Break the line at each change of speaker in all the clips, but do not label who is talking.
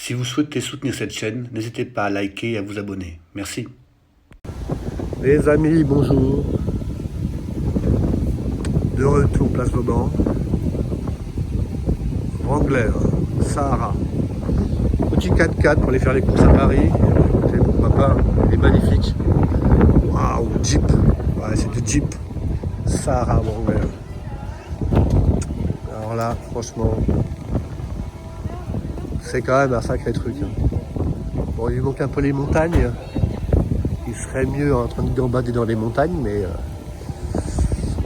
Si vous souhaitez soutenir cette chaîne, n'hésitez pas à liker et à vous abonner. Merci.
Les amis, bonjour. De retour place Vauban. Wrangler, Sahara. Petit 4x4 pour aller faire les courses à Paris. Écoutez, pourquoi pas, il est magnifique. Waouh, Jeep. Ouais, c'est du Jeep. Sahara Wrangler. Alors là, franchement, c'est quand même un sacré truc. Bon, il lui manque un peu les montagnes. Il serait mieux en train de gambader dans les montagnes, mais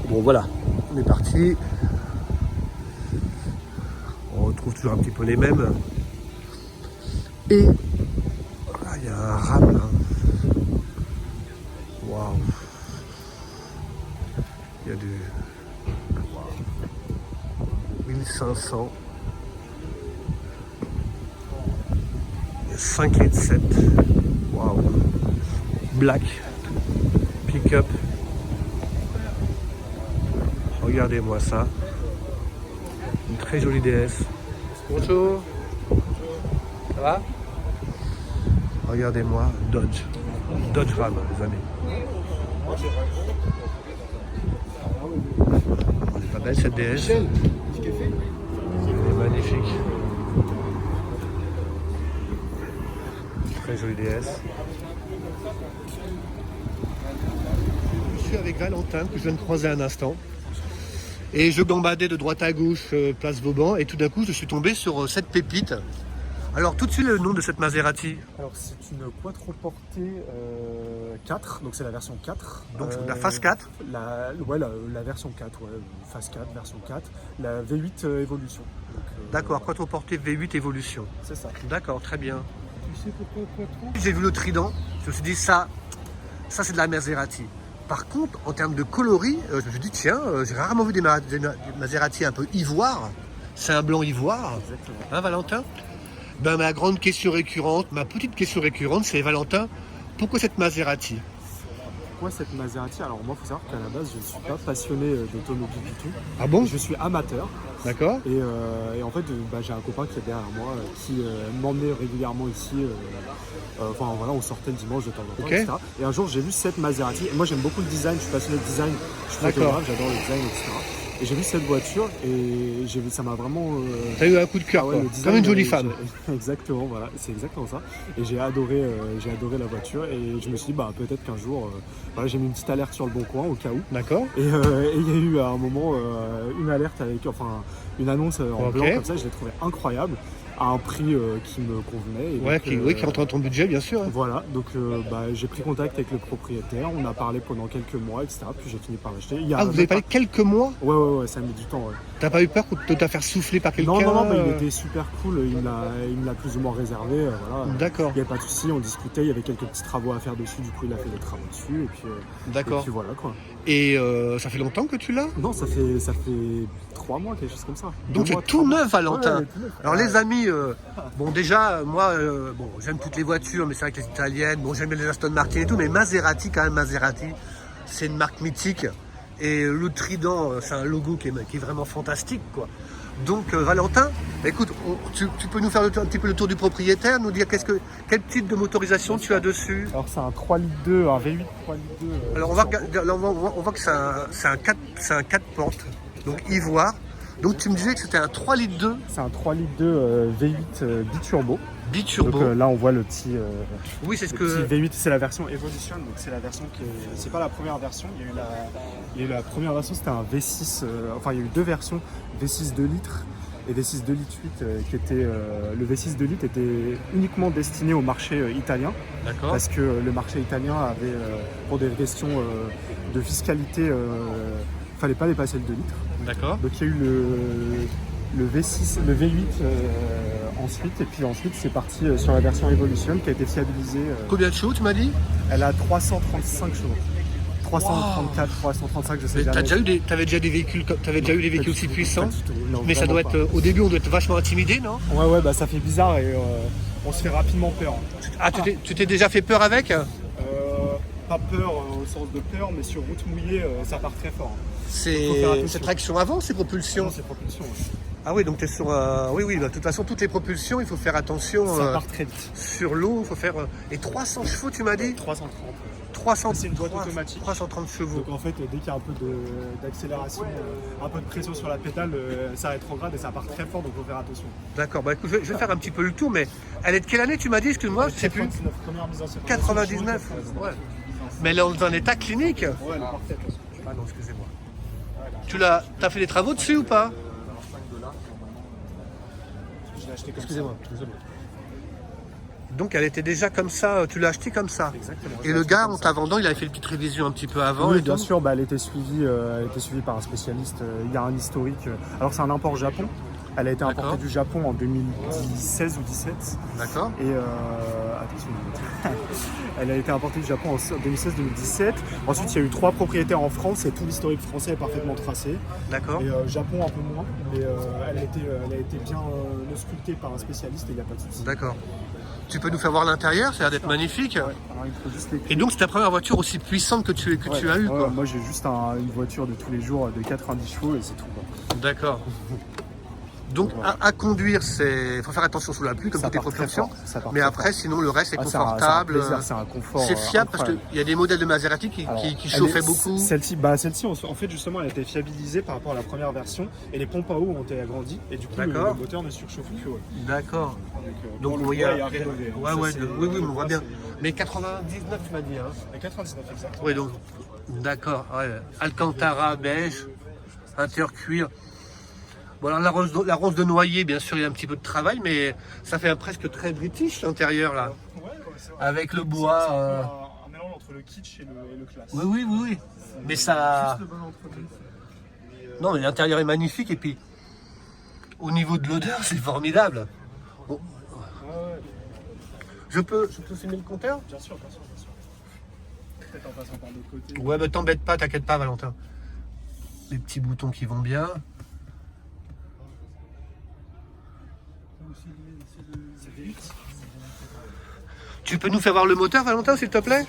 bon, voilà, on est parti. On retrouve toujours un petit peu les mêmes. Et il y a un ram là. Waouh. Il y a du 1500. Il y a 5 litres 7. Waouh. Black. Pick-up. Regardez-moi ça. Une très jolie DS. Bonjour. Ça va? Regardez-moi, Dodge. Dodge Ram, les amis. Elle est pas belle cette DS. Elle est magnifique. Très jolie DS. Je suis avec Valentin que je viens de croiser un instant. Et je gambadais de droite à gauche, place Vauban, et tout d'un coup je suis tombé sur cette pépite. Alors tout de suite le nom de cette Maserati.
Alors c'est une Quattroporte 4, donc c'est la version 4.
Donc la phase 4.
La version 4, ouais, phase 4, version 4. La V8 Evolution.
D'accord, Quattroporte V8 Evolution.
C'est ça.
D'accord, très bien.
Tu sais pourquoi Quattro?
J'ai vu le Trident, je me suis dit ça c'est de la Maserati. Par contre, en termes de coloris, je me suis dit tiens, j'ai rarement vu des Maserati un peu ivoire. C'est un blanc ivoire.
Exactement.
Hein Valentin? Ben, ma grande question récurrente, ma petite question récurrente, c'est Valentin, pourquoi cette Maserati?
Pourquoi cette Maserati? Alors moi, il faut savoir qu'à la base, je ne suis pas passionné d'automobile du tout.
Ah bon?
Je suis amateur.
D'accord.
Et en fait, j'ai un copain qui est derrière moi, qui m'emmenait régulièrement ici. Enfin voilà, on sortait le dimanche de temps en temps,
Okay.
etc. Et un jour, j'ai vu cette Maserati. Et moi, j'aime beaucoup le design, je suis passionné de design, je suis
D'accord.
photographe, j'adore le design, etc. Et j'ai vu cette voiture et ça m'a vraiment...
T'as eu un coup de cœur,
Ah ouais,
quoi.
le design,
Comme une jolie femme.
Exactement, voilà, c'est exactement ça. Et j'ai adoré la voiture et je me suis dit, bah, peut-être qu'un jour, voilà, j'ai mis une petite alerte sur le bon coin au cas où.
D'accord.
Et il y a eu à un moment une alerte avec, enfin, une annonce en blanc comme ça, je l'ai trouvé incroyable, à un prix qui me convenait. Et
Ouais,
donc,
qui rentre dans ton budget, bien sûr. Hein.
Voilà, donc j'ai pris contact avec le propriétaire, on a parlé pendant quelques mois, etc. Puis j'ai fini par l'acheter.
Ah, vous avez parlé quelques mois?
Ouais, ça a mis du temps. Ouais.
T'as pas eu peur de te faire souffler par quelqu'un?
Non, il était super cool, il me l'a plus ou moins réservé. Voilà.
D'accord.
Il n'y avait pas de souci, on discutait, il y avait quelques petits travaux à faire dessus, du coup il a fait des travaux dessus.
D'accord.
Et puis voilà quoi.
Et ça fait longtemps que tu l'as?
Non, ça fait 3 mois, quelque chose comme ça.
Donc c'est tout neuf, Valentin.
Ouais, tout neuf.
Alors les amis, bon déjà, moi, bon, j'aime toutes les voitures, mais c'est vrai que les italiennes, bon j'aime bien les Aston Martin et tout, mais Maserati quand même, Maserati, c'est une marque mythique. Et le Trident, c'est un logo qui est vraiment fantastique, quoi. Donc Valentin, écoute, tu peux nous faire un petit peu le tour du propriétaire, nous dire quel type de motorisation tu as dessus?
Alors c'est un 3 litres 2, un V8 3 litres 2.
Alors on voit que c'est un 4 portes, donc ivoire. Donc tu me disais que c'était un 3 litres 2.
C'est un 3 litres 2 V8 biturbo.
Biturbo.
Donc là on voit le petit,
Oui, c'est ce
le
que...
petit V8, c'est la version Evolution, donc c'est la version c'est pas la première version, il y a eu la première version, c'était un V6, enfin il y a eu deux versions, V6 2 litres et V6 2 litres 8 qui était, le V6 2 litres était uniquement destiné au marché italien.
D'accord.
Parce que le marché italien avait, pour des questions de fiscalité, fallait pas dépasser le 2 litres.
D'accord.
Donc il y a eu le V6, le V8 ensuite, et puis ensuite c'est parti sur la version Evolution qui a été fiabilisée.
Combien de chevaux tu m'as dit?
Elle a 335 chevaux. 334, 335, je sais
Mais
jamais.
t'avais déjà eu des véhicules aussi puissants?
Non,
Mais ça doit
vraiment
être, au début on doit être vachement intimidé, non?
pas. Ouais, bah ça fait bizarre et on se fait rapidement peur.
Ah, tu t'es déjà fait peur avec?
Pas peur au sens de peur, mais sur route mouillée, ça part très fort. Faut faire
C'est
attention.
traction avant, c'est propulsion?
Non, c'est propulsion. Ouais.
Ah oui, donc tu es sur un... Oui, oui, bah, de toute façon, toutes les propulsions, il faut faire attention
Ça part très vite.
sur l'eau. Il faut faire... Et 300 chevaux, tu m'as dit
330.
300,
C'est une boîte automatique.
330 chevaux.
Donc en fait, dès qu'il y a un peu d'accélération, un peu de pression sur la pédale, ça rétrograde et ça part très fort, donc il faut faire attention.
D'accord, bah écoute, je vais faire un petit peu le tour, mais elle est de quelle année, tu m'as dit? Excuse-moi, je sais plus.
99, première mise en service.
99, ouais. Mais elle est dans un état clinique.
Ouais, elle est parfaite.
Ah non, excusez-moi. T'as fait des travaux dessus ou pas?
Je l'ai acheté comme
Excusez-moi, désolé. Donc elle était déjà comme ça, tu l'as acheté comme ça.
Exactement.
Et le gars, en t'a vendant, il avait fait une petite révision un petit peu avant.
Oui,
et
bien
tout.
sûr, bah, elle était suivie par un spécialiste. Il y a un historique. Alors c'est un import Japon. Elle a été
D'accord.
importée du Japon en 2016 ou 2017.
D'accord.
Et attention, elle a été importée du Japon en 2016-2017. Ensuite, il y a eu 3 propriétaires en France et tout l'historique français est parfaitement tracé.
D'accord.
Et Japon un peu moins, mais elle a été bien auscultée par un spécialiste et il n'y a pas de souci.
D'accord. Tu peux nous faire voir l'intérieur, ça a l'air d'être magnifique.
Ouais, alors, il faut juste les
Et donc c'est ta première voiture aussi puissante que tu as eue, quoi.
Moi, j'ai juste une voiture de tous les jours de 90 chevaux et c'est tout.
D'accord. Donc à conduire, il faut faire attention sous la pluie, comme
Ça
toutes les
part très
propulsions.
fort, ça part
Mais
très
après, sinon le reste est
Ah, c'est un
confortable.
plaisir, c'est un confort.
C'est fiable parce
incroyable.
qu'il y a des modèles de Maserati qui
Elle
chauffaient
est-
beaucoup.
Celle-ci, en fait, justement, elle a été fiabilisée par rapport à la première version et les pompes à eau ont été agrandies et du coup, le
D'accord.
moteur ne surchauffe plus. Ouais.
D'accord.
Donc,
Donc
on
oui,
le voit, il y a rénové.
Ouais,
Ça,
ouais,
c'est-
oui, on voit bien.
c'est-
Mais 99, tu m'as dit, hein.
Et 99, exactement.
Oui, donc, d'accord. Ouais. Alcantara, beige, intérieur cuir. Bon, alors la rose de noyer, bien sûr, il y a un petit peu de travail, mais ça fait presque très british l'intérieur, là.
Ouais, c'est vrai.
Avec le
C'est
bois.
un mélange entre le kitsch et le classe.
Oui, oui, oui, oui. Mais ça.
Juste le bon entre-deux.
Non, mais l'intérieur est magnifique, et puis, au niveau de l'odeur, c'est formidable. Bon.
Ouais,
Je peux filmer le compteur?
bien sûr, bien sûr, bien sûr. Peut-être en passant par l'autre côté.
Ouais, bah t'embête pas, t'inquiète pas, Valentin. Les petits boutons qui vont bien. Tu peux nous faire voir le moteur, Valentin, s'il te plaît?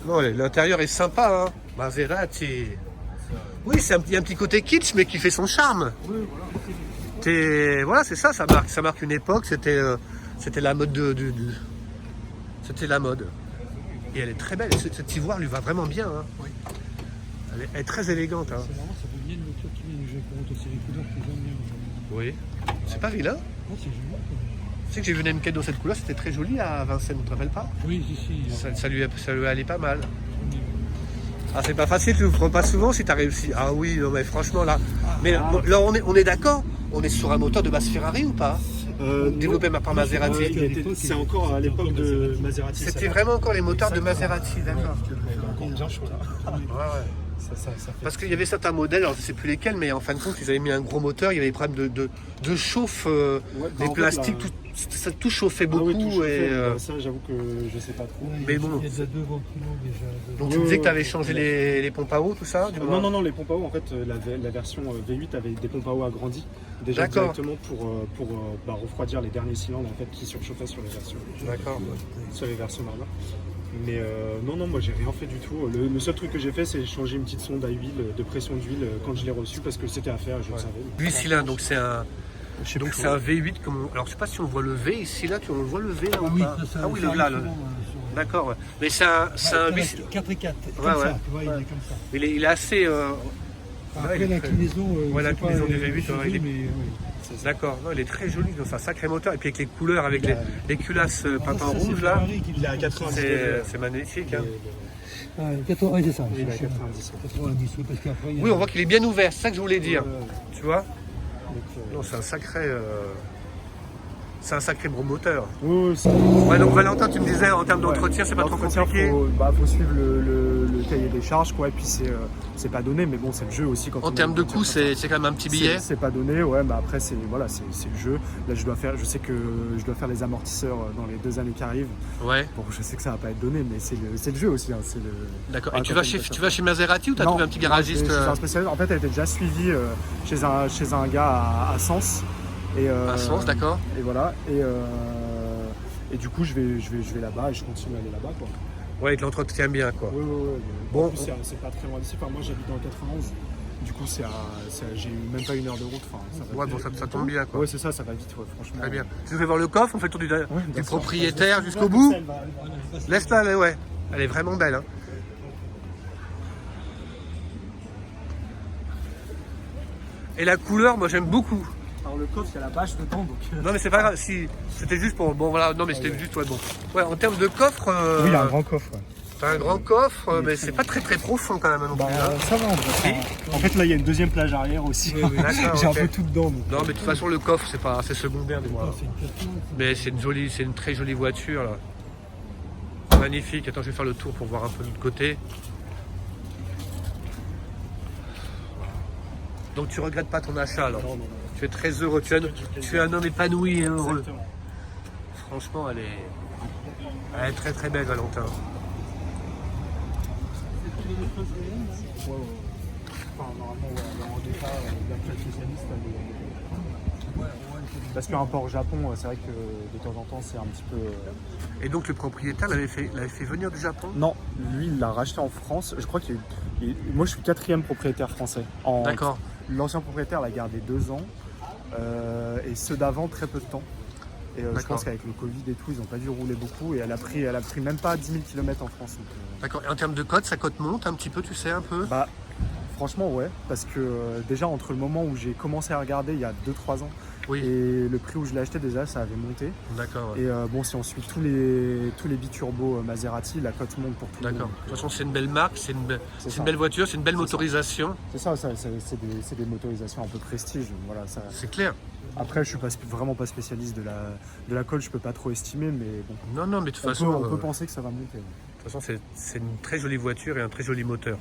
Non, l'intérieur est sympa, hein. Maserati. Oui, il y a un petit côté kitsch, mais qui fait son charme. Voilà, c'est ça, ça marque une époque. C'était la mode C'était la mode. Et elle est très belle. Cette ivoire lui va vraiment bien, hein. Elle est très élégante, hein.
C'est marrant, ça fait bien une voiture qui vient du Japon, c'est les couleurs que j'aime bien aujourd'hui.
Oui. C'est pas vilain.
Oh, c'est joli.
Tu sais que j'ai vu une M4 dans cette couleur, c'était très joli à Vincennes, tu te rappelles pas?
Oui, si.
Ça lui allait pas mal. Ah, c'est pas facile, tu ne prends pas souvent si tu as réussi. Ah oui, non mais franchement là. Mais bon, là on est d'accord? On est sur un moteur de base Ferrari ou pas? Développé par Maserati.
C'est encore à l'époque de Maserati.
C'était vraiment encore les moteurs de Maserati, d'accord.
encore bien chaud là.
Ouais, ouais.
Ça fait...
Parce qu'il y avait certains modèles, alors je ne sais plus lesquels, mais en fin de compte, ils avaient mis un gros moteur, il y avait des problèmes de chauffe, des
en fait,
plastiques,
là-
tout chauffait beaucoup.
Ah oui, tout
et,
chauffé, ça, j'avoue que je sais pas trop.
Mais bon.
Il y a déjà 2 ventilos déjà.
Donc tu me disais que tu avais changé les pompes à eau, tout ça du moins.
Non, les pompes à eau, en fait, la version V8 avait des pompes à eau agrandies, déjà
D'accord.
directement pour refroidir les derniers cylindres en fait, qui surchauffaient sur les versions,
D'accord.
sur les versions normales. Mais non, moi j'ai rien fait du tout. Le seul truc que j'ai fait, c'est changer une petite sonde à huile, de pression d'huile quand je l'ai reçue, parce que c'était à faire, je le savais.
8 cylindres, donc c'est un.
Je sais
Donc
plus.
c'est un V8 comme alors je sais pas si on voit le V ici là, on voit le V là
Ah
ou
oui,
pas?
ça,
Ah oui, là, d'accord, ouais. Mais c'est un 8.
4 et 4, comme
Ouais,
ça,
ouais.
tu vois, il est comme ça.
Il est assez
Après
il est
l'inclinaison,
Ouais, l'inclinaison du V8,
chez
ouais,
eux,
il est-
mais oui.
d'accord, non, il est très joli, c'est un sacré moteur et puis avec les couleurs avec les culasses peintes en
Ça, c'est
rouge là,
Ferrari qui
Il est à 90 degrés.
c'est magnifique, hein.
Ah, 80, oui, c'est ça.
Il est à
c'est
90.
90, oui, parce qu'après, il y a-
Oui, on voit qu'il est bien ouvert, c'est ça que je voulais dire.
Ouais.
Tu vois?
Donc,
Non, c'est un sacré gros moteur.
oui, c'est...
Ouais, donc Valentin, tu me disais en termes d'entretien, c'est pas trop
L'entretien,
compliqué.
faut suivre le cahier des charges, quoi, et puis c'est pas donné, mais bon, c'est le jeu aussi. Quand
En
on
termes
a
de
une
coût,
voiture comme
c'est quand même un petit
ça.
billet.
C'est pas donné, ouais, mais après, c'est le jeu. Là, je sais que je dois faire les amortisseurs dans les 2 années qui arrivent.
Ouais,
Bon, je sais que ça va pas être donné, mais c'est le jeu aussi. Hein,
d'accord.
Ouais,
Et tu
quand
vas
t'as
chez,
une
tu vas chez Maserati ou t'as
Non,
trouvé un petit garagiste
chez un spécialiste. En fait, elle était déjà suivie chez un gars à Sens. Et,
à Sens, d'accord.
Et voilà. Et du coup, je vais là-bas et je continue à aller là-bas, quoi.
Ouais, il te l'entretient bien, quoi.
Ouais.
Bon,
En plus, c'est pas très loin d'ici. Enfin, moi, j'habite dans le 91. Du coup, j'ai eu même pas 1 heure de route. Enfin,
Ouais, bon, ça tombe bien, quoi.
Ouais, c'est ça va vite, ouais, franchement.
Très bien. Tu veux voir le coffre, on fait le tour du
bien sûr.
propriétaire
Ouais,
jusqu'au bout.
elle va-
Laisse-la, ouais. Elle est vraiment belle. Hein. Et la couleur, moi j'aime beaucoup.
Alors le coffre, il y a la bâche dedans, donc.
Non mais c'est pas grave, si c'était juste pour. Bon voilà, non mais c'était juste ouais bon. Ouais, en termes de coffre.
Oui, il y a un grand coffre. Ouais.
T'as un grand coffre, mais c'est pas très profond quand même non plus. Hein.
Ça va en vrai. En fait, là, il y a une deuxième plage arrière aussi.
D'accord,
J'ai
ok.
un peu tout dedans. Donc.
Non mais de toute façon le coffre c'est secondaire du moins.
C'est une question.
Mais c'est une très jolie voiture là. Magnifique. Attends, je vais faire le tour pour voir un peu de l'autre côté. Donc tu regrettes pas ton achat alors.
Non.
Tu es très heureux, tu es un homme épanoui et heureux.
Exactement.
Franchement, elle est très très belle, Valentin.
Ouais. Enfin, normalement, ouais, en état, d'après le spécialiste, parce qu'un port Japon, c'est vrai que de temps en temps, c'est un petit peu.
Et donc le propriétaire l'avait fait venir du Japon?
Non, lui, il l'a racheté en France. Je crois moi, je suis 4e propriétaire français.
D'accord.
L'ancien propriétaire l'a gardé 2 ans. Et ceux d'avant, très peu de temps. Et je
D'accord.
pense qu'avec le Covid et tout, ils n'ont pas dû rouler beaucoup. Et elle a pris même pas 10 000 km en France. Donc,
D'accord. Et en termes de cote, sa cote monte un petit peu, tu sais un peu?
bah, franchement, ouais. Parce que déjà, entre le moment où j'ai commencé à regarder il y a 2-3 ans
Oui.
et le prix où je l'ai acheté, déjà, ça avait monté.
D'accord. Ouais.
Et bon, si on suit tous les biturbos Maserati, la cote monte pour tout le
D'accord.
monde.
De toute façon, c'est une belle marque, c'est une
ça.
belle voiture, c'est une belle
C'est ça.
motorisation.
C'est ça, c'est des motorisations un peu prestige. Voilà, ça.
C'est clair.
Après, je suis vraiment pas spécialiste de la colle, je peux pas trop estimer, mais bon.
Non, mais de toute
On
façon,
peut penser que ça va monter.
de toute façon, c'est une très jolie voiture et un très joli moteur.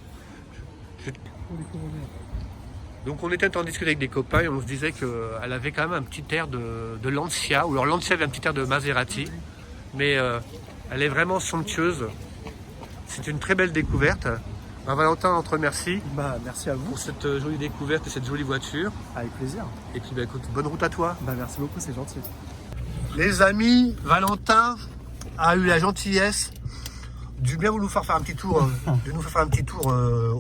Pour les coronaires.
Donc on était en discuter avec des copains et on se disait qu'elle avait quand même un petit air de Lancia, ou alors Lancia avait un petit air de Maserati, mais elle est vraiment somptueuse. C'est une très belle découverte. Valentin, on te remercie
Bah, merci à vous,
pour cette jolie découverte et cette jolie voiture.
avec plaisir.
Et puis bah, écoute, bonne route à toi.
Bah, merci beaucoup, c'est gentil.
Les amis, Valentin a eu la gentillesse de bien nous faire faire un petit tour,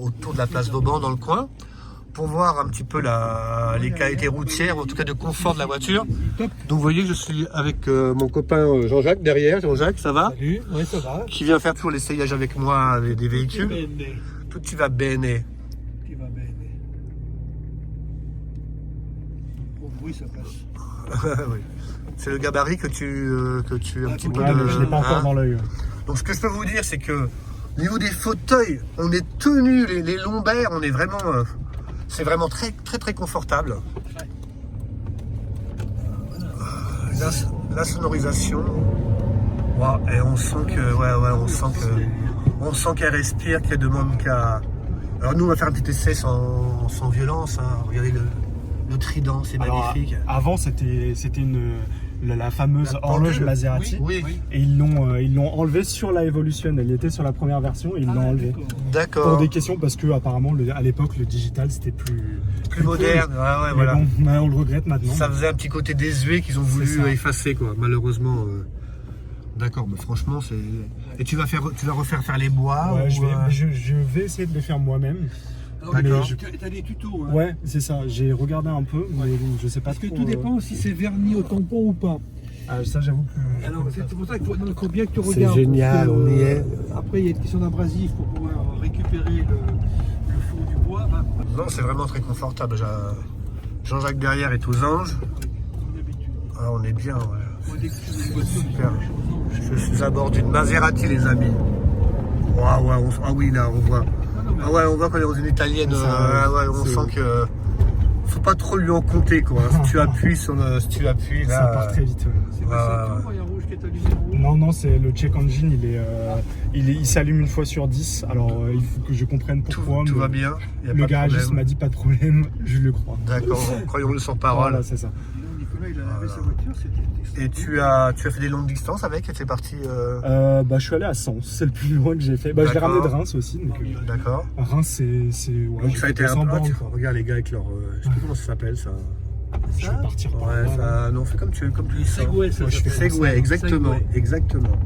autour de la place Vauban dans le coin, pour voir un petit peu les qualités routières, en tout cas de confort de la voiture. Donc vous voyez que je suis avec mon copain Jean-Jacques derrière. Jean-Jacques, ça va?
Salut, oui ça va.
Qui vient faire toujours l'essayage avec moi des véhicules.
Bene.
Tout y va bene.
Qui va bene. Au bruit ça passe.
Oui. C'est le gabarit que tu un petit peu
Ouais, mais je l'ai pas encore
hein.
dans l'œil.
Donc ce que je peux vous dire, c'est que au niveau des fauteuils, on est tenu, les lombaires, on est vraiment, c'est vraiment très très très confortable. La sonorisation, wow, et on sent que, on sent qu'elle respire, qu'elle demande qu'à. Alors nous, on va faire un petit essai sans violence. Hein. Regardez le trident, c'est magnifique.
Avant, c'était la fameuse
La
horloge
pendule.
Maserati.
Oui.
Et ils l'ont enlevé sur la Evolution. Elle était sur la première version et ils l'ont enlevé. Pour
D'accord.
des questions, parce que apparemment à l'époque le digital c'était plus
Moderne.
cool.
Ouais,
Mais
voilà.
bon, on le regrette maintenant.
Ça faisait un petit côté désuet qu'ils ont voulu
ça.
effacer, quoi. Malheureusement. D'accord, mais franchement, c'est. Et tu vas refaire faire les bois
Ouais,
ou,
je vais essayer de le faire moi-même.
Alors,
D'accord.
tu as des tutos. Hein.
Ouais, c'est ça. J'ai regardé un peu, mais bon, je sais pas
Parce que
trop,
tout dépend si c'est verni au tampon ou pas.
Ça, j'avoue que.
Alors c'est pour ça qu'il faut bien que tu regardes.
génial,
parce que,
on y est.
Après il y a une question d'abrasif pour pouvoir récupérer le fond du bois. Bah,
Non, c'est vraiment très confortable. Jean-Jacques derrière est aux anges.
comme d'habitude.
Ah, on est bien, ouais.
Moi, dès que tu veux une voiture,
Super. Je suis à bord d'une Maserati, les amis. Waouh, ah oui, là, on voit. Ah ouais, on voit qu'on est dans une italienne. On sent que. Faut pas trop lui en compter, quoi. Si tu appuies là.
Ça part très vite. Ouais.
C'est pas ça, il y a un rouge qui est allumé rouge.
Non, c'est le check engine, il s'allume une fois sur 10. Alors il faut que je comprenne pourquoi.
Tout
mais
va bien. Y a
Le
pas de
garagiste
problème.
m'a dit pas de problème, je le crois.
D'accord, croyons-le sans parole.
Voilà, c'est ça.
Dis donc, Nicolas, il a lavé sa voiture, c'était.
Et tu as fait des longues distances avec? Et c'est parti.
Je suis allé à Sens, c'est le plus loin que j'ai fait. Je l'ai
D'accord.
ramené de Reims aussi. Donc,
D'accord.
Reims, c'est ouais,
Donc
j'ai
ça a
fait
été un
200
peu.
bornes, quoi.
Regarde les gars avec leur. Je sais plus comment ça s'appelle ça.
Je vais partir par
Ouais,
là.
ça. Non, fais comme tu dis ça.
Segway, ça
Ouais, je fais
s'appelle.
Segway, exactement.
Segway.
Exactement.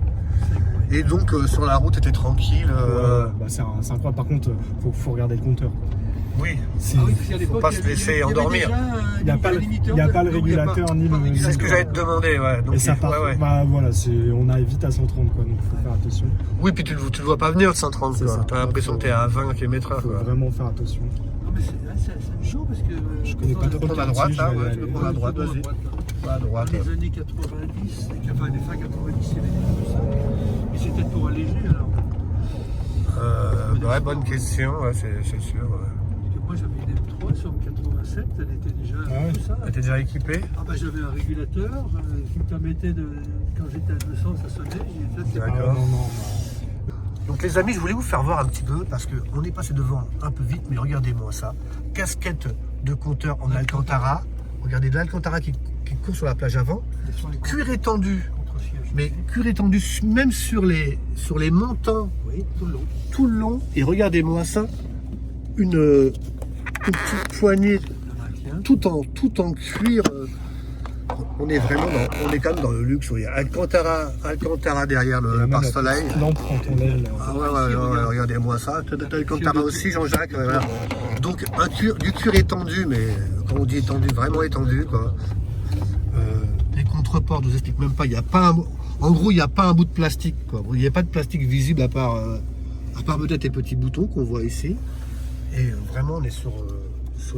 Et donc sur la route, t'étais tranquille.
Ouais, c'est incroyable. Par contre, faut regarder le compteur.
Oui,
Si-
Ah oui, parce qu'à l'époque,
pas se
il y avait-
laisser
il y avait
endormir.
déjà,
Il n'y a pas,
un
le-
limiteur
il y a
de-
pas le
non, il y a pas-
régulateur ni le.
c'est ce que j'allais te demander, ouais. Donc,
Et ça part.
ouais, ouais.
Bah voilà, on arrive vite à 130 quoi, donc faut faire attention.
Oui, puis tu le vois pas venir de 130,
C'est ça.
tu as l'impression que tu es à 20 km/h.
Faut
quoi.
vraiment faire attention.
Non, mais c'est chaud parce que.
Je connais pas trop le
prendre à droite,
quartier,
là,
je vais
ouais,
aller
tu peux
aller.
prendre à droite, vas-y. Pas à droite.
Dans les années 90, enfin les fin 90, il y avait tout ça. Et c'était pour alléger alors.
Ouais, bonne question, ouais, c'est sûr. Ouais.
Parce que moi j'avais une M3 sur le 87, elle était déjà
Ah ouais.
tout ça.
T'es déjà équipé?
Ah bah j'avais un régulateur qui me permettait de. Quand j'étais à 200, ça sonnait. Et là, c'est
Ah,
D'accord.
non, non,
Donc les amis, je voulais vous faire voir un petit peu, parce qu'on est passé devant un peu vite, mais regardez-moi ça. Casquette de compteur en Alcantara. Regardez de l'Alcantara qui court sur la plage avant. Cuir étendu. Mais cuir étendu même sur les montants
Oui, tout le long.
tout le long. Et regardez-moi ça. Une petite poignée tout en cuir. On est vraiment on est quand même dans le luxe. Oui. Alcantara derrière
non.
le pare-soleil.
Lampe quand on lève là.
Ah ouais, regardez-moi ça. T'as Alcantara aussi, Jean-Jacques. Voilà. Donc du cuir étendu, mais quand on dit étendu, vraiment étendu, quoi. Les contreports, je vous explique même pas. Il y a pas en gros, il n'y a pas un bout de plastique, quoi. Il n'y a pas de plastique visible à part peut-être les petits boutons qu'on voit ici. Et vraiment, on est sur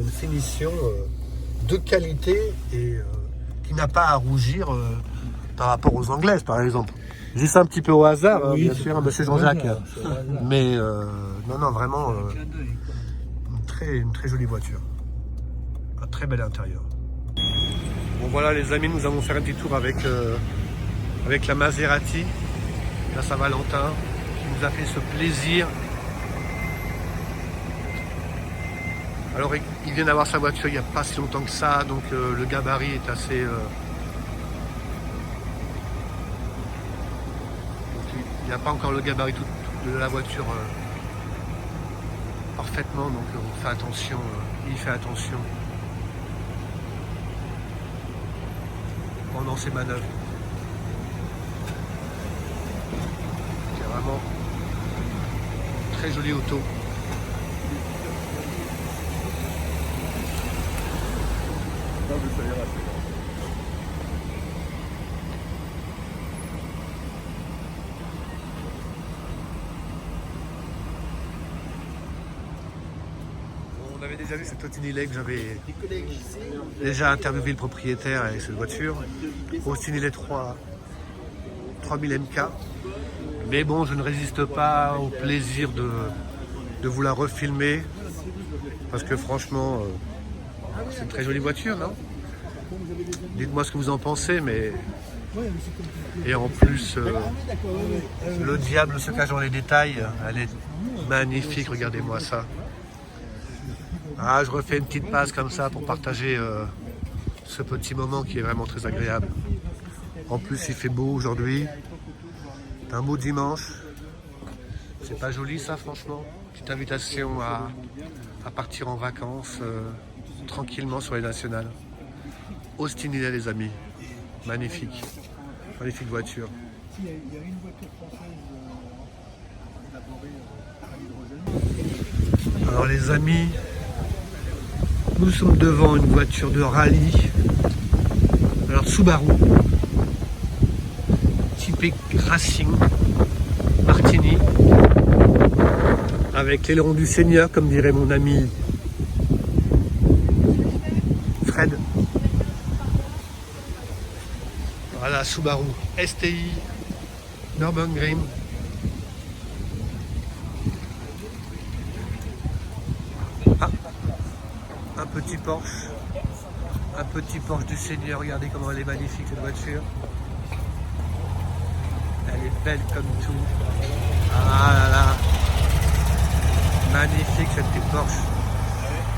une finition de qualité et qui n'a pas à rougir par rapport aux anglaises, par exemple. Juste un petit peu au hasard, hein,
Oui,
bien sûr, monsieur Jean-Jacques.
c'est au hasard.
Mais non, vraiment, une très jolie voiture. Un très bel intérieur. Bon voilà les amis, nous allons faire un petit tour avec la Maserati, la Saint-Valentin, qui nous a fait ce plaisir. Alors il vient d'avoir sa voiture il n'y a pas si longtemps que ça, donc le gabarit est assez... donc, il n'y a pas encore le gabarit de la voiture parfaitement, donc on fait attention, il fait attention pendant ses manœuvres. C'est vraiment une très jolie auto. On avait déjà vu cette Austin Hillet que j'avais déjà interviewé le propriétaire avec cette voiture. Austin Hillet 3000 MK. Mais bon, je ne résiste pas au plaisir de vous la refilmer. Parce que franchement, c'est une très jolie voiture, non? Dites-moi ce que vous en pensez, mais... Et en plus, le diable se cache dans les détails. Elle est magnifique, regardez-moi ça. Ah, je refais une petite passe comme ça pour partager ce petit moment qui est vraiment très agréable. En plus, il fait beau aujourd'hui. C'est un beau dimanche. C'est pas joli ça, franchement. Petite invitation à partir en vacances tranquillement sur les nationales. Austin Hillet, les amis. Magnifique. Magnifique voiture.
Il y a une voiture française élaborée à l'hydrogène.
Alors les amis, nous sommes devant une voiture de rallye. Alors Subaru, typé Racing, Martini, avec l'aileron du Seigneur, comme dirait mon ami Fred. Voilà, Subaru STI, Nürburgring. Ah, un petit Porsche du Seigneur, regardez comment elle est magnifique cette voiture. Elle est belle comme tout. Ah là là, magnifique cette petite Porsche.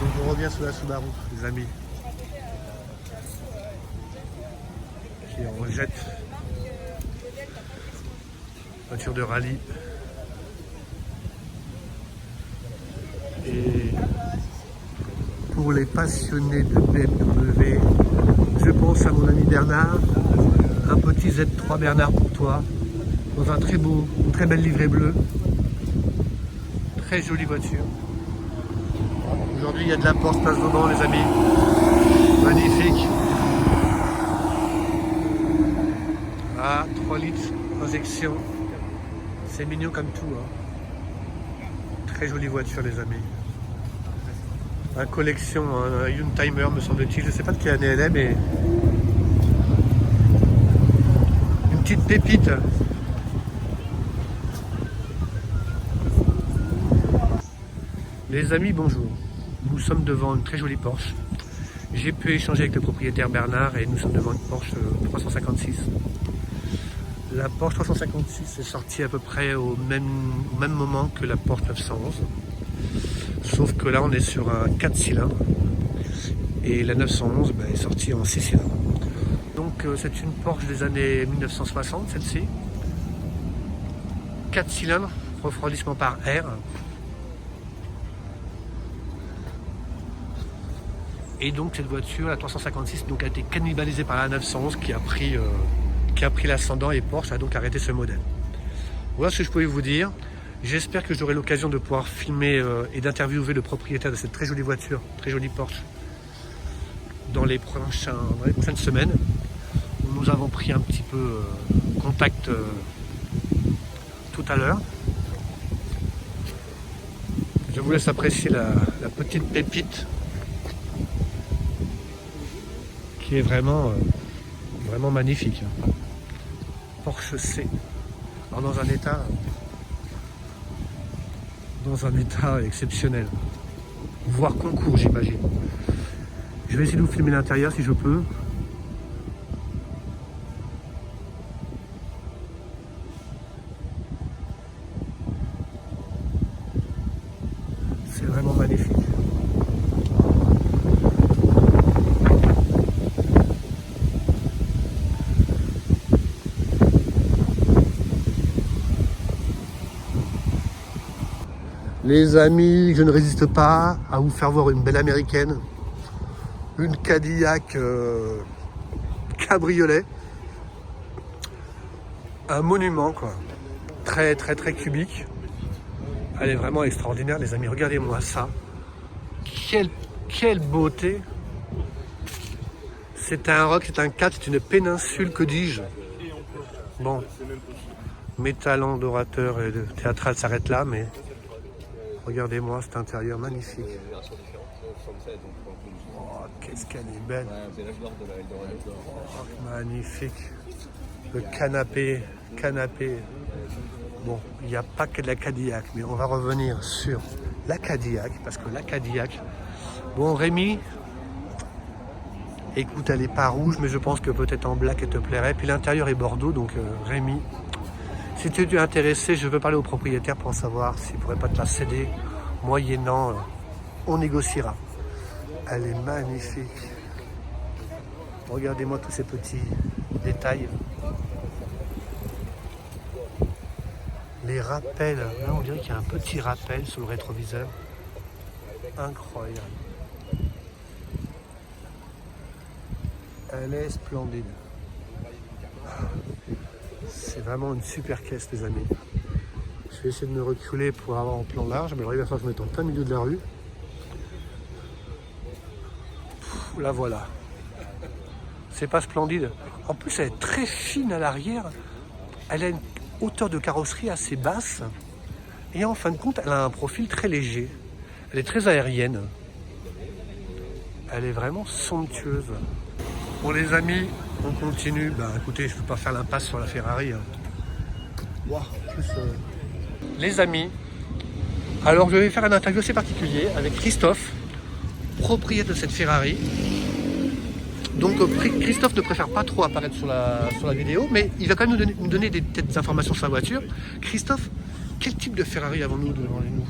Donc on revient sur la Subaru, les amis. Qui on rejette. Voiture de rallye. Et pour les passionnés de BMW, je pense à mon ami Bernard, un petit Z3 Bernard pour toi, dans un très beau, une très belle livrée bleue, très jolie voiture. Aujourd'hui, il y a de la Porsche Place Vauban, les amis. Magnifique. Ah, 3 litres, injection. C'est mignon comme tout. Hein. Très jolie voiture, les amis. Un collection, un Youngtimer, me semble-t-il. Je ne sais pas de quelle année elle est, mais une petite pépite. Les amis, bonjour. Nous sommes devant une très jolie Porsche. J'ai pu échanger avec le propriétaire Bernard et nous sommes devant une Porsche 356. La Porsche 356 est sortie à peu près au même moment que la Porsche 911. Sauf que là on est sur un 4 cylindres et la 911 est sortie en 6 cylindres. Donc c'est une Porsche des années 1960 celle-ci. 4 cylindres, refroidissement par air. Et donc cette voiture, la 356, donc, a été cannibalisée par la 911 qui a pris l'ascendant et Porsche a donc arrêté ce modèle. Voilà ce que je pouvais vous dire. J'espère que j'aurai l'occasion de pouvoir filmer et d'interviewer le propriétaire de cette très jolie voiture, très jolie Porsche, dans les prochaines semaines. Nous avons pris un petit peu contact tout à l'heure. Je vous laisse apprécier la petite pépite qui est vraiment magnifique. Porsche C. Alors dans un état exceptionnel. Voire concours, j'imagine. Je vais essayer de vous filmer l'intérieur si je peux. C'est vraiment magnifique. Les amis, je ne résiste pas à vous faire voir une belle américaine. Une Cadillac cabriolet. Un monument, quoi. Très cubique. Elle est vraiment extraordinaire, les amis. Regardez-moi ça. Quelle beauté. C'est un roc, c'est un 4, c'est une péninsule, que dis-je. Bon, mes talents d'orateur et de théâtral s'arrêtent là, mais regardez-moi cet intérieur magnifique. Oh, qu'est-ce qu'elle est belle. Oh, magnifique. Le canapé. Bon, il n'y a pas que de la Cadillac, mais on va revenir sur la Cadillac, parce que la Cadillac... Bon, Rémi, écoute, elle n'est pas rouge, mais je pense que peut-être en black elle te plairait. Puis l'intérieur est bordeaux, donc Rémi, si tu es intéressé, je veux parler au propriétaire pour savoir s'il ne pourrait pas te la céder, moyennant, on négociera. Elle est magnifique. Regardez-moi tous ces petits détails. Les rappels, là on dirait qu'il y a un petit rappel sur le rétroviseur. Incroyable. Elle est splendide. C'est vraiment une super caisse, les amis. Je vais essayer de me reculer pour avoir un plan large, mais il va falloir que je me mette en plein milieu de la rue. La voilà. C'est pas splendide. En plus, elle est très fine à l'arrière. Elle a une hauteur de carrosserie assez basse. Et en fin de compte, elle a un profil très léger. Elle est très aérienne. Elle est vraiment somptueuse. Bon les amis, on continue. Écoutez, je ne peux pas faire l'impasse sur la Ferrari. Wow, les amis, alors je vais faire un interview assez particulier avec Christophe, propriétaire de cette Ferrari. Donc Christophe ne préfère pas trop apparaître sur la vidéo, mais il va quand même nous donner des petites informations sur sa voiture. Christophe, quel type de Ferrari avons-nous devant nous?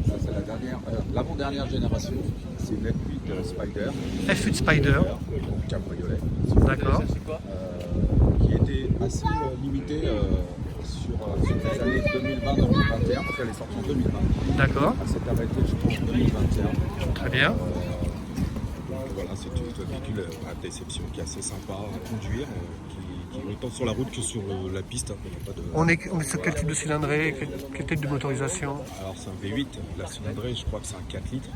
Ça, c'est l'avant-dernière génération. C'est une F8 Spider.
F8 Spider.
Cabriolet.
D'accord.
Qui était assez limitée sur les années 2020-2021, parce qu'elle est sortie en 2020.
D'accord.
Elle s'est arrêtée, je pense, en 2021.
Très bien.
Voilà, c'est une véhicule à déception qui est assez sympa à conduire, qui Autant sur la route que sur la piste. Hein, y a pas de...
On est sur quel type de cylindrée, quel type de motorisation?
Alors c'est un V8, la cylindrée, je crois que c'est un 4 litres.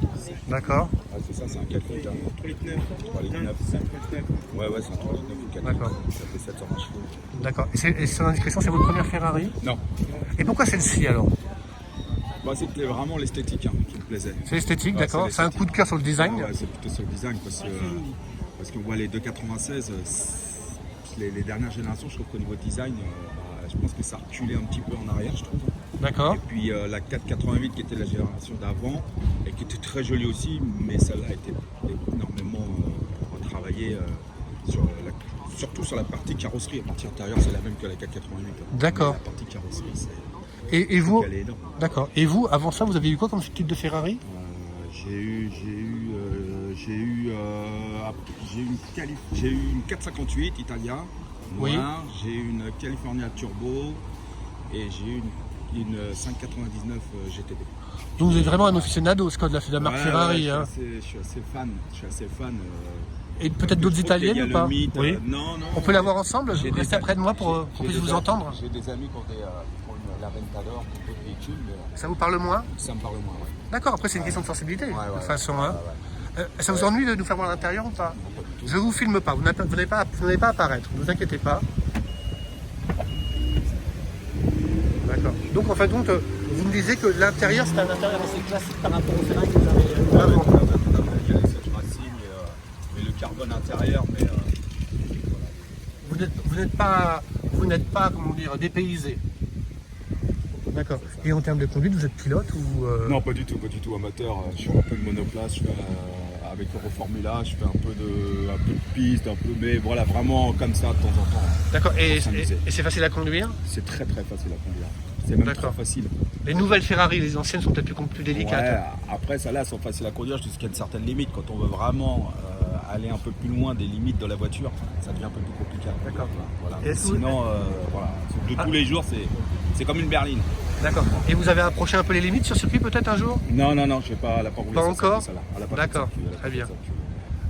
D'accord.
Ah, c'est ça, c'est un 4 litres. 3 litres 9. 3 litres 9. Ouais, c'est un 3 litres 9 ou 4
D'accord.
litres. Ça fait 720 chevaux.
D'accord. Et sans indiscrétion, c'est votre première Ferrari?
Non.
Et pourquoi celle-ci alors?
Bah, c'était vraiment l'esthétique hein, qui me plaisait.
C'est esthétique,
Ouais,
d'accord. C'est un coup de cœur sur le design.
Ouais, c'est plutôt sur le design parce qu'on voit les 296, les dernières générations, je trouve qu'au niveau design, je pense que ça a reculé un petit peu en arrière, je trouve.
D'accord.
Et puis la 488 qui était la génération d'avant et qui était très jolie aussi, mais celle-là a été énormément retravaillée, surtout sur la partie carrosserie. La partie intérieure, c'est la même que la 488.
D'accord.
Mais la partie carrosserie, c'est
Et vous?
elle est énorme.
D'accord. Et vous, avant ça, vous avez eu quoi comme type de Ferrari?
J'ai eu une 458 Italia
Oui.
noire, j'ai eu une California Turbo et j'ai eu une 599 GTB.
Donc vous êtes vraiment un aficionado de la marque
Ouais,
Ferrari.
ouais,
Hein.
je suis assez fan.
Et peut-être d'autres
Je trouve qu'il y
italiennes
a
ou
le
pas?
mythe,
Oui.
non.
On peut la voir ensemble?
J'ai des
Restez près de moi pour qu'on
j'ai
puisse
des
vous
amis-
entendre.
J'ai des amis qui ont la Ventador, qui ont d'autres véhicules, mais
Ça vous parle moins?
ça me parle moins. Ouais.
D'accord, après c'est une question de sensibilité, de toute façon. Hein.
Ouais.
Ça vous ennuie de nous faire voir l'intérieur ou pas? Je vous filme pas, vous n'avez pas à apparaître, ne vous inquiétez pas. D'accord. Donc en fin de compte, vous me disiez que l'intérieur c'est un intérieur assez classique par rapport au Ferrari que vous avez avant.
Il y a cette racine et le carbone intérieur, mais
Vous n'êtes pas, comment dire, dépaysé. D'accord. Et en termes de conduite, vous êtes pilote ou
non, pas du tout amateur. Je fais un peu de monoplace, je fais, avec Euroformula, je fais un peu de piste, mais voilà, vraiment comme ça de temps en temps.
D'accord. Et
s'amuser.
c'est facile à conduire?
C'est très facile à conduire. C'est même
D'accord.
trop facile.
Les nouvelles Ferrari, les anciennes sont peut-être plus délicates.
Ouais, après, celles-là sont faciles à conduire jusqu'à une certaine limite. Quand on veut vraiment aller un peu plus loin des limites de la voiture, ça devient un peu plus compliqué.
D'accord.
Voilà.
Et
Sinon, voilà, de tous les jours, c'est comme une berline.
D'accord. Et vous avez approché un peu les limites sur circuit peut-être un jour?
Non, je sais pas, elle n'a pas roulé
Pas
sur
encore
celle-là. Elle a pas
D'accord,
fait de circuit, elle a
très
pas
bien.
fait de circuit.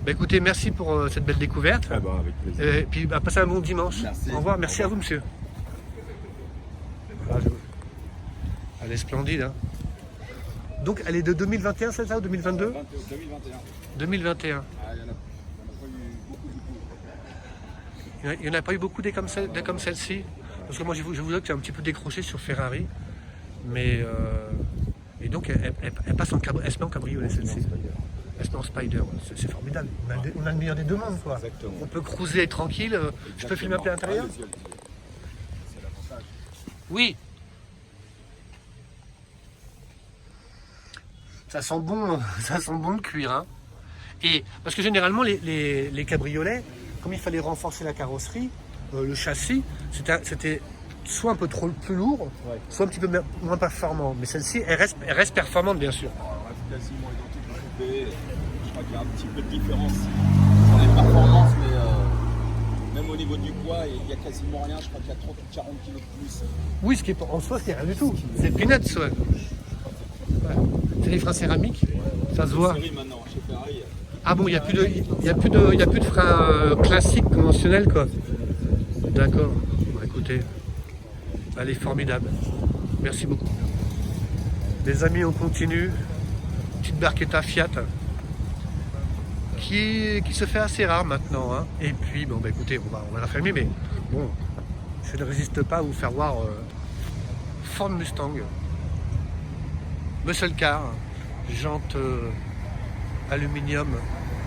Bah, écoutez, merci pour cette belle découverte.
Ah bah, avec plaisir.
Et puis passez un bon dimanche.
Merci.
Au revoir, merci à vous monsieur. Elle est splendide. Hein. Donc elle est de 2021, c'est ça, ou 2022?
2021.
2021.
Ah, il y en a pas eu beaucoup.
Il n'y en a pas eu beaucoup des comme celle-ci. Parce que moi je vous dis que j'ai un petit peu décroché sur Ferrari. Mais et donc elle passe elle se met en cabriolet celle-ci. Elle se met en Spider. C'est formidable. On a le meilleur des deux mondes quoi.
Exactement.
On peut cruiser tranquille. Je peux filmer un peu l'intérieur?
Allez-y. C'est l'avantage.
Oui. Ça sent bon le cuir. Hein. Et parce que généralement les cabriolets, comme il fallait renforcer la carrosserie, le châssis, c'était soit un peu trop plus lourd, soit un petit peu moins performant. Mais celle-ci, elle reste performante bien sûr.
On reste quasiment identique au coupé. Je crois qu'il y a un petit peu de différence sur les performances, mais même au niveau du poids, il n'y a quasiment rien. Je crois qu'il y a 30 ou 40 kg de plus.
Oui, ce qui est en soi, c'est rien du tout. C'est peanuts, ouais. Ouais. C'est des freins céramiques, ça se voit.
Série maintenant, chez Ferrari.
Ah bon, il n'y a plus de freins classiques, conventionnels quoi. D'accord. Bon, écoutez, elle est formidable. Merci beaucoup. Les amis, on continue. Petite barchetta Fiat qui se fait assez rare maintenant. Hein. Et puis, bon, bah, écoutez, on va la fermer, mais bon, je ne résiste pas à vous faire voir Ford Mustang, muscle car, jante aluminium,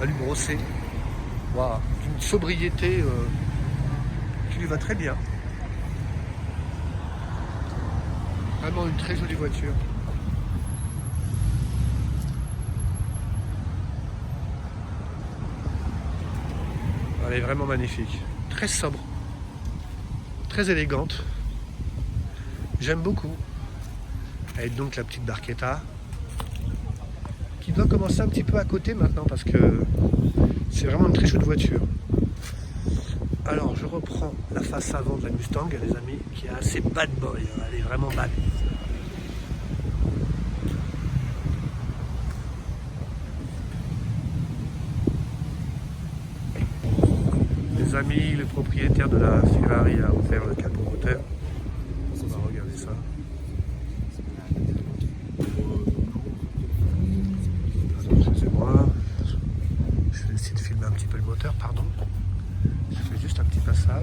alu-brossé. Voilà, une sobriété qui lui va très bien. Vraiment une très jolie voiture. Elle est vraiment magnifique. Très sobre. Très élégante. J'aime beaucoup. Et donc la petite barchetta qui doit commencer un petit peu à côté maintenant parce que c'est vraiment une très chouette voiture. Alors je reprends la face avant de la Mustang, les amis, qui est assez bad boy. Elle est vraiment bad. Les les amis, le propriétaire de la Ferrari a offert le capot moteur. On va regarder ça. Excusez-moi. Je vais essayer de filmer un petit peu le moteur, pardon. Je fais juste un petit passage.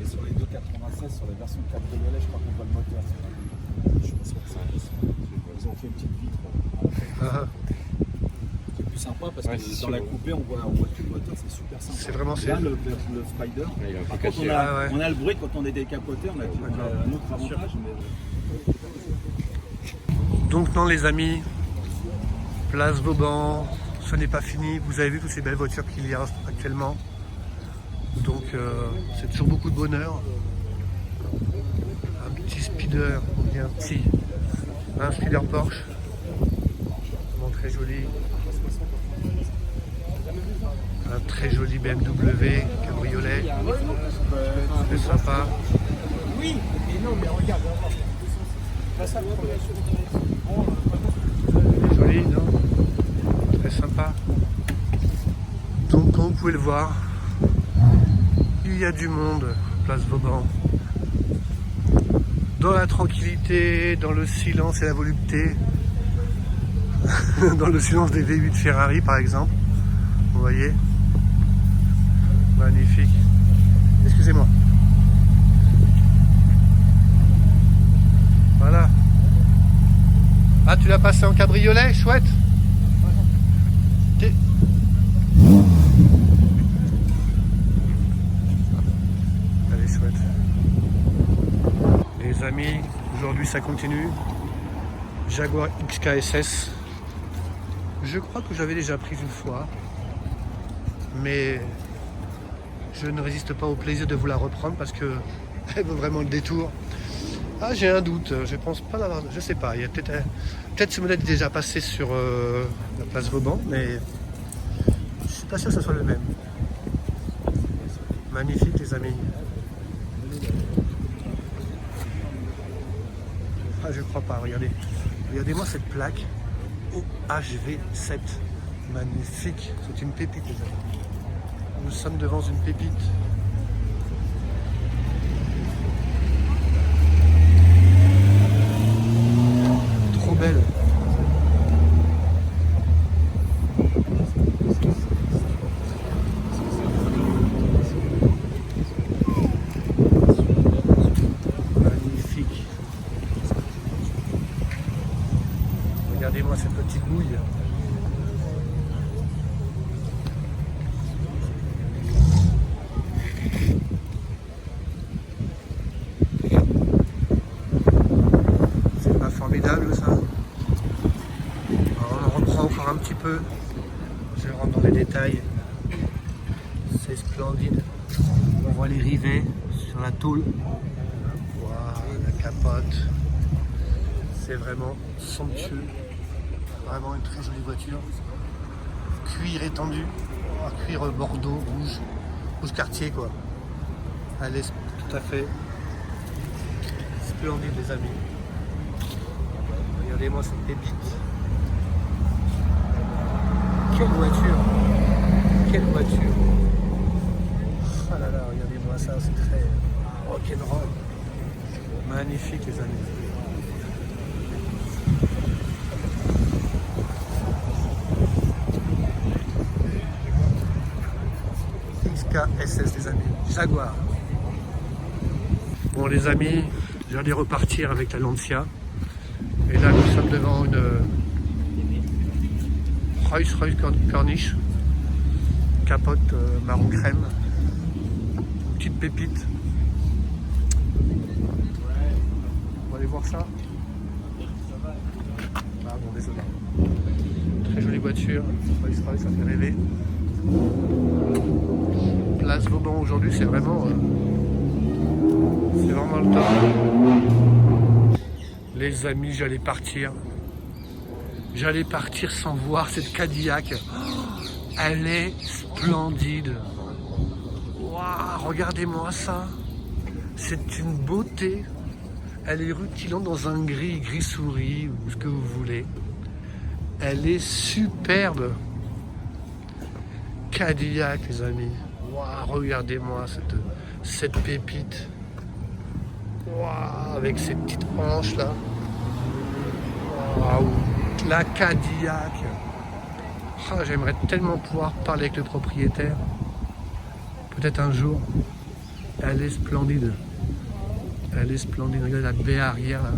Et sur les 296, sur la version cabriolet, je crois qu'on voit le moteur. Je pense que ça. Ils ont fait une petite vitre.
Ah,
C'est plus sympa parce que dans la coupée, on voit que le moteur, c'est super sympa.
c'est vraiment
Là, le Spider, par contre, on a le bruit quand on est décapoté, on a un autre avantage. Mais...
donc non les amis, place Vauban, ce n'est pas fini. Vous avez vu toutes ces belles voitures qu'il y a actuellement. Donc c'est toujours beaucoup de bonheur. Un petit speeder, un speeder Porsche, vraiment très joli. Un très joli BMW cabriolet, très sympa.
Oui, mais non, mais regarde,
Joli, non? Très sympa. Donc comme vous pouvez le voir, il y a du monde, place Vauban. Dans la tranquillité, dans le silence et la volupté, dans le silence des V8 Ferrari par exemple, vous voyez, magnifique. Excusez-moi. Voilà. Ah, tu l'as passé en cabriolet, chouette. T'es- Elle est chouette. Les amis, aujourd'hui ça continue. Jaguar XKSS. Je crois que j'avais déjà pris une fois, mais je ne résiste pas au plaisir de vous la reprendre parce que elle vaut vraiment le détour. Ah, j'ai un doute, je pense pas l'avoir, je sais pas, il y a peut-être ce modèle est déjà passé sur la place Vauban, mais je suis pas sûr que ce soit le même. Magnifique les amis. Ah, je crois pas, regardez. Regardez-moi cette plaque OHV7. Magnifique, c'est une pépite les amis. Nous sommes devant une pépite. Trop belle. Magnifique. Regardez-moi cette petite bouille. C'est pas formidable ça. Alors, on en reprend encore un petit peu. Je rentre dans les détails. C'est splendide. On voit les rivets sur la tôle. Waouh, la capote. C'est vraiment somptueux. Vraiment une très jolie voiture. Cuir étendu. Oh, cuir bordeaux, rouge. Rouge quartier quoi. Elle est tout à fait splendide les amis. Regardez-moi cette pépite. Quelle voiture! Quelle voiture! Ah là là, regardez-moi ça, c'est très rock'n'roll. Magnifique les amis. XKSS les amis, Jaguar. Bon les amis, j'allais repartir avec la Lancia. Et là nous sommes devant une Rolls-Royce Corniche. Capote marron crème. Petite pépite. On va aller voir ça. Ah bon désolé. Très jolie voiture. Rolls-Royce, ça fait rêver. Place Vauban aujourd'hui c'est vraiment le top. Les amis, j'allais partir sans voir cette Cadillac. Oh, elle est splendide. Waouh, regardez-moi ça. C'est une beauté. Elle est rutilante dans un gris souris ou ce que vous voulez. Elle est superbe. Cadillac, les amis. Waouh, regardez-moi cette pépite. Waouh, avec ses petites hanches là. Waouh, la Cadillac. Ah, j'aimerais tellement pouvoir parler avec le propriétaire. Peut-être un jour. Elle est splendide. Elle est splendide. Regardez la baie arrière là.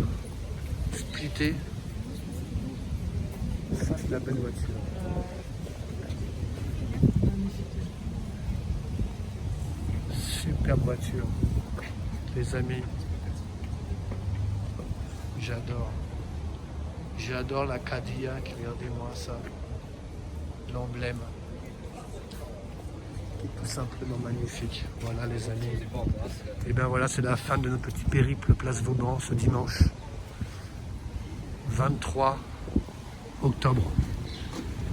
Splittée. Ça, c'est la belle voiture. Superbe voiture. Les amis. J'adore. J'adore la Cadillac. Regardez-moi ça. L'emblème. Tout simplement magnifique. Voilà les amis. Et bien voilà, c'est la fin de notre petit périple Place Vauban ce dimanche 23 octobre.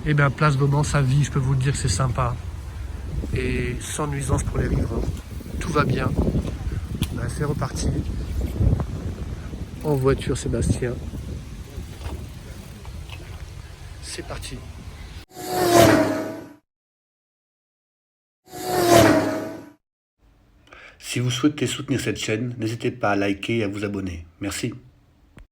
Et bien Place Vauban, ça vit, je peux vous le dire que c'est sympa. Et sans nuisance pour les riverains. Tout va bien. Ben, c'est reparti. En voiture Sébastien. C'est parti.
Si vous souhaitez soutenir cette chaîne, n'hésitez pas à liker et à vous abonner. Merci.